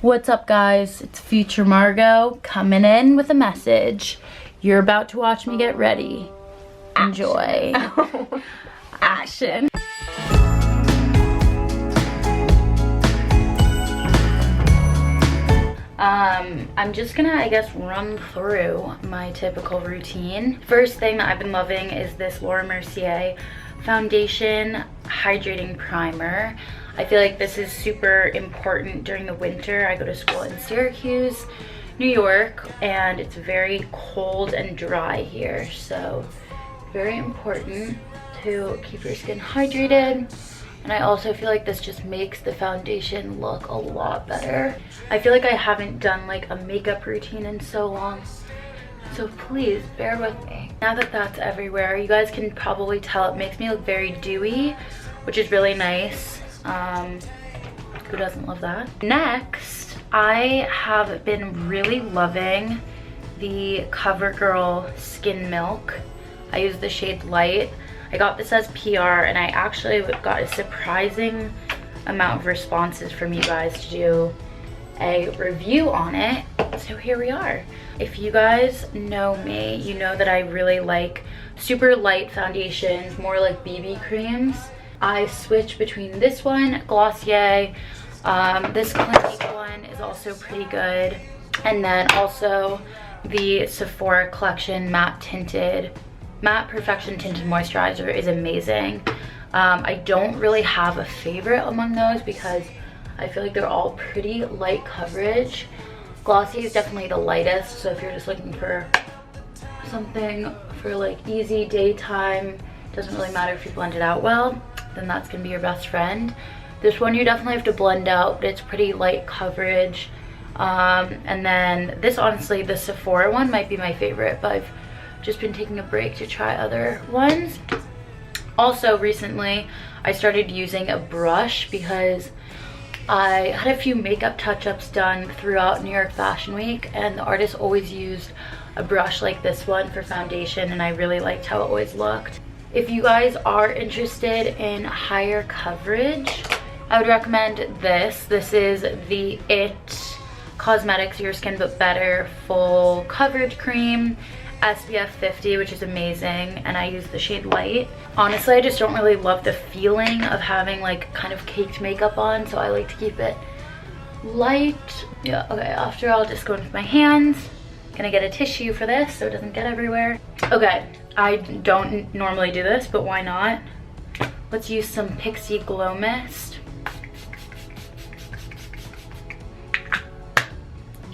What's up, guys? It's future Margot coming in with a message. You're about to watch me get ready. Enjoy. Action. I'm just gonna, I guess, run through my typical routine. First thing that I've been loving is this MERCIER foundation hydrating primer. I feel like this is super important during the winter. I go to school in Syracuse, New York, and it's very cold and dry here, so very important to keep your skin hydrated. And I also feel like this just makes the foundation look a lot better. I feel like I haven't done like a makeup routine in so long, so please bear with me. Now that that's everywhere, you guys can probably tell it makes me look very dewy, which is really nice. Who doesn't love that? Next, I have been really loving the CoverGirl Skin Milk. I use the shade Light. I got this as PR, and I actually got a surprising amount of responses from you guys to do a review on it, so here we are. If you guys know me, you know that I really like super light foundations, more like BB creams. I switch between this one, Glossier, this Clinique one is also pretty good, and then also the Sephora Collection Matte Perfection Tinted Moisturizer is amazing. I don't really have a favorite among those because I feel like they're all pretty light coverage. Glossier is definitely the lightest, so if you're just looking for something for like easy daytime, doesn't really matter if you blend it out well, then that's gonna be your best friend. This one you definitely have to blend out, but it's pretty light coverage. And then this, honestly, the Sephora one might be my favorite, but I've just been taking a break to try other ones. Also recently I started using a brush because I had a few makeup touch-ups done throughout New York Fashion Week, and the artist always used a brush like this one for foundation, and I really liked how it always looked. If you guys are interested in higher coverage, I would recommend this. This is the IT Cosmetics Your Skin But Better Full Coverage Cream, SPF 50, which is amazing, and I use the shade Light. Honestly, I just don't really love the feeling of having like kind of caked makeup on, so I like to keep it light. Yeah, okay, after I'll just go into my hands. Gonna get a tissue for this so it doesn't get everywhere. Okay, I don't normally do this, but why not? Let's use some PIXI Glow Mist.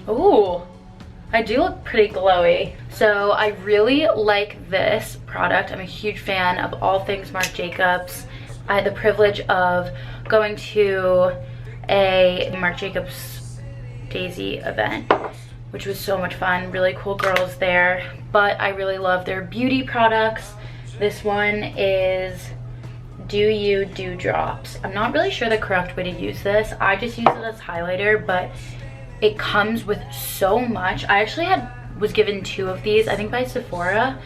Ooh, I do look pretty glowy. So I really like this product. I'm a huge fan of all things Marc Jacobs. I had the privilege of going to a Marc Jacobs Daisy event, which was so much fun. Really cool girls there. But I really love their beauty products. This one is Do You Dewdrops. I'm not really sure the correct way to use this. I just use it as highlighter, but it comes with so much. I actually was given 2 of these, I think by Sephora.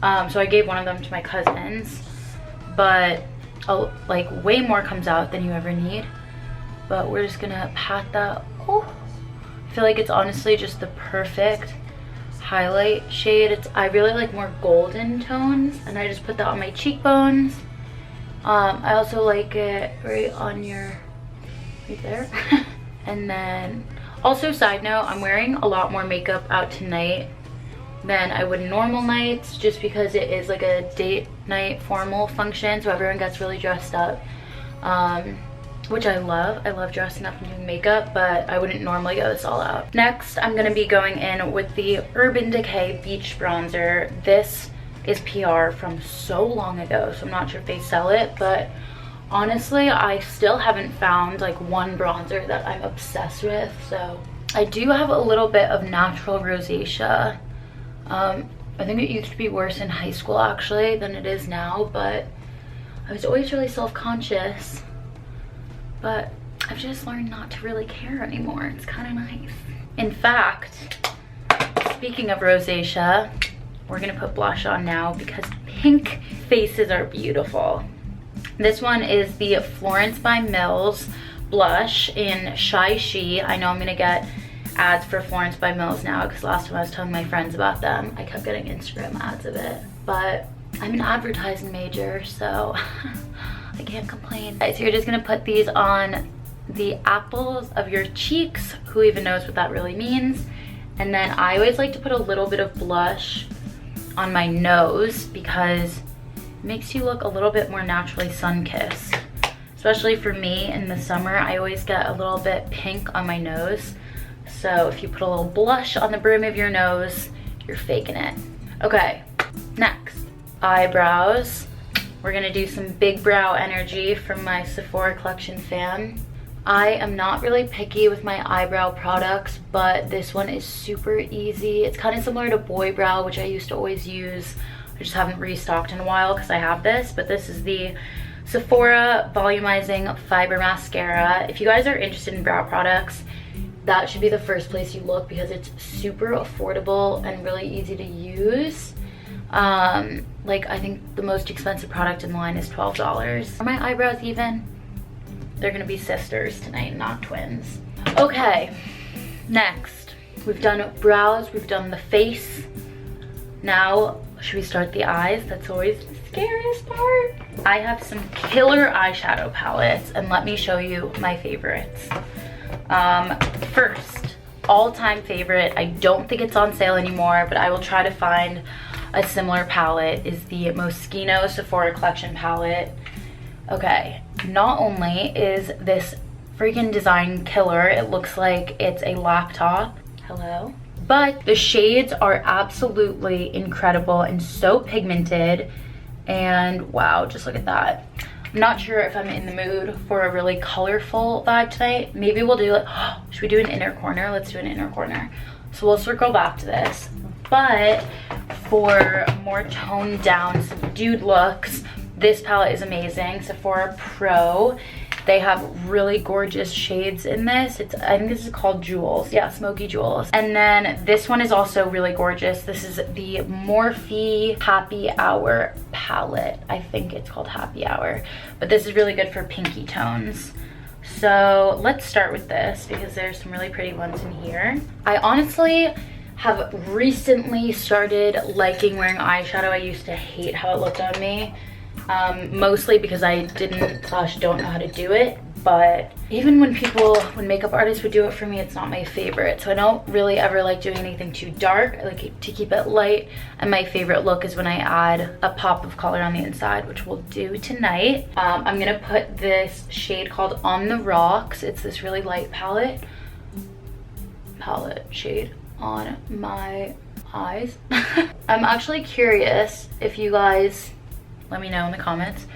So I gave one of them to my cousins, but like way more comes out than you ever need. But we're just gonna pat that. Oh, I feel like it's honestly just the perfect highlight shade. I really like more golden tones, and I just put that on my cheekbones. I also like it right on right there. And then also, side note, I'm wearing a lot more makeup out tonight than I would normal nights, just because it is like a date night formal function, so everyone gets really dressed up, which I love. I love dressing up and doing makeup, but I wouldn't normally go this all out. Next, I'm gonna be going in with the Urban Decay Beach Bronzer. This is PR from so long ago, so I'm not sure if they sell it, but honestly, I still haven't found like one bronzer that I'm obsessed with. So I do have a little bit of natural rosacea. I think it used to be worse in high school actually than it is now, but I was always really self-conscious. But I've just learned not to really care anymore. It's kind of nice. In fact, speaking of rosacea, we're gonna put blush on now because pink faces are beautiful. This one is the Florence by Mills blush in Shy Shi. I know I'm gonna get ads for Florence by Mills now, because last time I was telling my friends about them, I kept getting Instagram ads of it. But I'm an advertising major, so I can't complain. Okay, so you're just gonna put these on the apples of your cheeks. Who even knows what that really means? And then I always like to put a little bit of blush on my nose because it makes you look a little bit more naturally sun-kissed. Especially for me in the summer, I always get a little bit pink on my nose. So if you put a little blush on the brim of your nose, you're faking it. Okay, next, eyebrows. We're gonna do some big brow energy from my Sephora collection fan. I am not really picky with my eyebrow products, but this one is super easy. It's kind of similar to Boy Brow, which I used to always use. I just haven't restocked in a while because I have this, but this is the Sephora Volumizing Fiber Mascara. If you guys are interested in brow products, that should be the first place you look because it's super affordable and really easy to use. Like, I think the most expensive product in the line is $12. Are my eyebrows even? They're gonna be sisters tonight, not twins. Okay, next. We've done brows, we've done the face. Now, should we start the eyes? That's always the scariest part. I have some killer eyeshadow palettes, and let me show you my favorites. First, all-time favorite, I don't think it's on sale anymore, but I will try to find a similar palette, is the Moschino Sephora Collection palette. Okay, not only is this freaking design killer, it looks like it's a laptop, hello, but the shades are absolutely incredible and so pigmented, and wow, just look at that. I'm not sure if I'm in the mood for a really colorful vibe tonight. Maybe we'll do like, should we do an inner corner? Let's do an inner corner. So we'll circle back to this. But for more toned down, subdued looks, this palette is amazing. Sephora Pro. They have really gorgeous shades in this. I think this is called Jewels. Yeah, Smoky Jewels. And then this one is also really gorgeous. This is the Morphe Happy Hour palette. I think it's called Happy Hour. But this is really good for pinky tones. So let's start with this because there's some really pretty ones in here. I honestly have recently started liking wearing eyeshadow. I used to hate how it looked on me. Mostly because I don't know how to do it, but even when makeup artists would do it for me, it's not my favorite. So I don't really ever like doing anything too dark. I like to keep it light, and my favorite look is when I add a pop of color on the inside, which we'll do tonight. I'm gonna put this shade called On the Rocks. It's this really light palette shade on my eyes. I'm actually curious if you guys, let me know in the comments,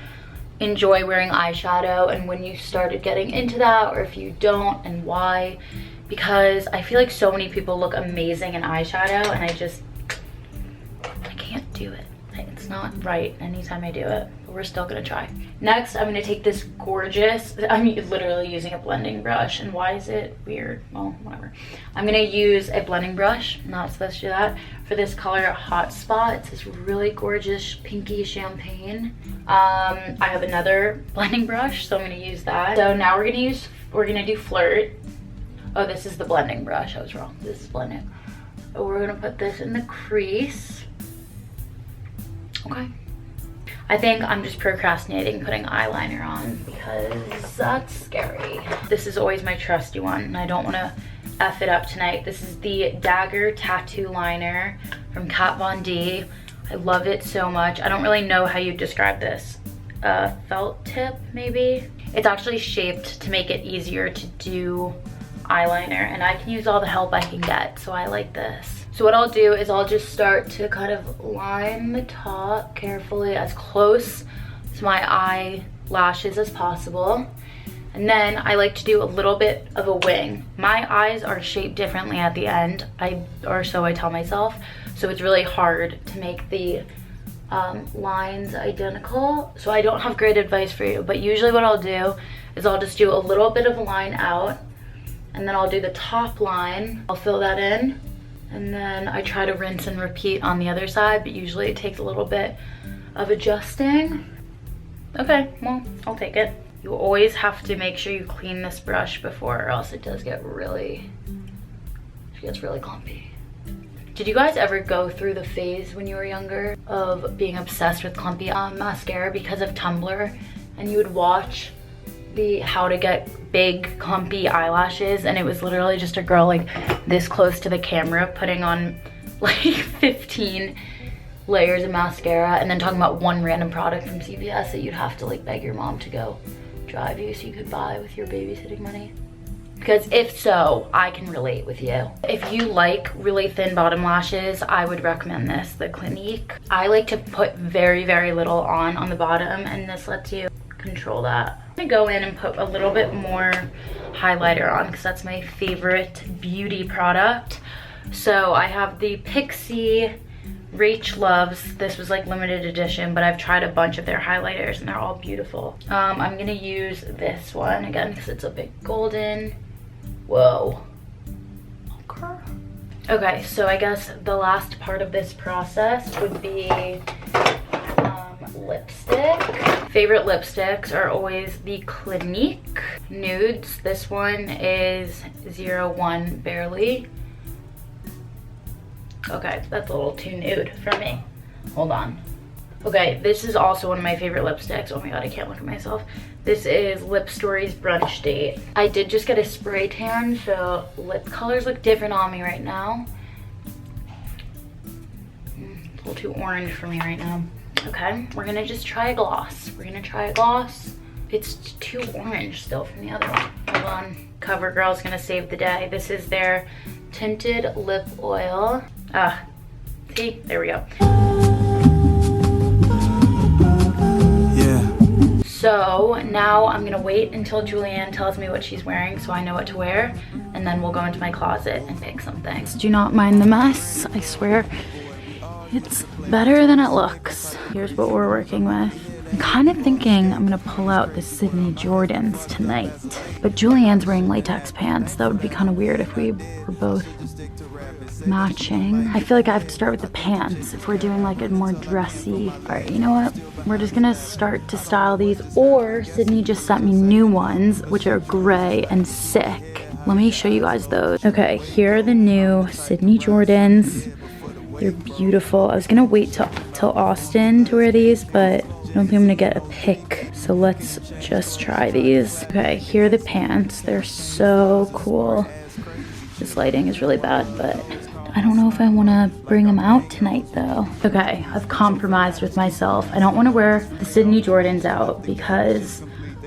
enjoy wearing eyeshadow and when you started getting into that, or if you don't and why, because I feel like so many people look amazing in eyeshadow and I can't do it. It's not right anytime I do it, but we're still gonna try. Next, I'm gonna take this gorgeous, I'm literally using a blending brush, and why is it weird? Well, whatever. I'm gonna use a blending brush, not supposed to do that, for this color Hot Spot. It's this really gorgeous pinky champagne. I have another blending brush, so I'm gonna use that. So now we're gonna do Flirt. Oh, this is the blending brush, I was wrong. This is blending. So we're gonna put this in the crease. Okay. I think I'm just procrastinating putting eyeliner on because that's scary. This is always my trusty one and I don't want to F it up tonight. This is the Dagger Tattoo Liner from Kat Von D. I love it so much. I don't really know how you describe this. Felt tip, maybe? It's actually shaped to make it easier to do eyeliner, and I can use all the help I can get, so I like this. So what I'll do is I'll just start to kind of line the top carefully as close to my eyelashes as possible. And then I like to do a little bit of a wing. My eyes are shaped differently at the end, or so I tell myself. So it's really hard to make the lines identical. So I don't have great advice for you, but usually what I'll do is I'll just do a little bit of a line out, and then I'll do the top line. I'll fill that in. And then I try to rinse and repeat on the other side, but usually it takes a little bit of adjusting. Okay, well, I'll take it. You always have to make sure you clean this brush before, or else it does get really, it gets really clumpy. Did you guys ever go through the phase when you were younger of being obsessed with clumpy mascara because of Tumblr? And you would watch the how to get big clumpy eyelashes, and it was literally just a girl like this close to the camera putting on like 15 layers of mascara and then talking about one random product from CVS that you'd have to like beg your mom to go drive you so you could buy with your babysitting money. Because if so, I can relate with you. If you like really thin bottom lashes, I would recommend this, the Clinique. I like to put very, very little on the bottom, and this lets you control that. I'm gonna go in and put a little bit more highlighter on because that's my favorite beauty product. So I have the PIXI Rach Loves. This was like limited edition, but I've tried a bunch of their highlighters and they're all beautiful. I'm gonna use this one again because it's a bit golden. Whoa. Okay, so I guess the last part of this process would be lipstick. Favorite lipsticks are always the Clinique nudes. This one is 01 Barely. Okay, that's a little too nude for me. Hold on. Okay, this is also one of my favorite lipsticks. Oh my god, I can't look at myself. This is Lip Story's Brunch Date. I did just get a spray tan, so lip colors look different on me right now. It's a little too orange for me right now. Okay, we're gonna just try a gloss. It's too orange still from the other one. Hold on. CoverGirl's gonna save the day. This is their tinted lip oil. See, there we go. So now I'm gonna wait until Julianne tells me what she's wearing so I know what to wear, and then we'll go into my closet and pick something. Do not mind the mess, I swear. It's better than it looks. Here's what we're working with. I'm kind of thinking I'm gonna pull out the Sydney Jordans tonight, but Julianne's wearing latex pants. That would be kind of weird if we were both matching. I feel like I have to start with the pants if we're doing like a more dressy. All right, you know what? We're just gonna start to style these, or Sydney just sent me new ones, which are gray and sick. Let me show you guys those. Okay, here are the new Sydney Jordans. They're beautiful. I was gonna wait till Austin to wear these, but I don't think I'm gonna get a pick. So let's just try these. Okay, here are the pants. They're so cool. This lighting is really bad, but I don't know if I want to bring them out tonight though. Okay, I've compromised with myself. I don't want to wear the Sydney Jordans out because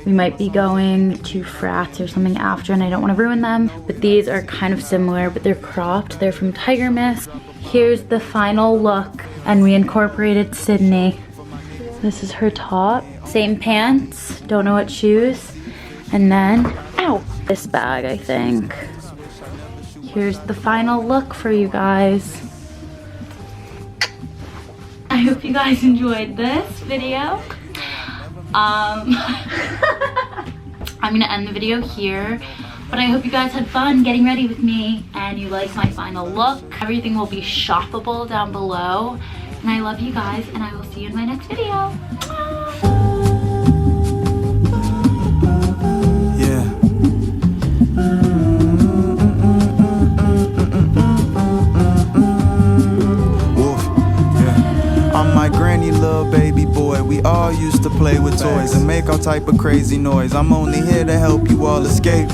we might be going to frats or something after and I don't want to ruin them. But these are kind of similar, but they're cropped. They're from Tiger Mist. Here's the final look, and we incorporated Sydney. This is her top. Same pants, don't know what shoes. And then, ow, this bag, I think. Here's the final look for you guys. I hope you guys enjoyed this video. I'm gonna end the video here, but I hope you guys had fun getting ready with me and you like my final look. Everything will be shoppable down below, and I love you guys, and I will see you in my next video. Little baby boy, we all used to play with toys and make all type of crazy noise. I'm only here to help you all escape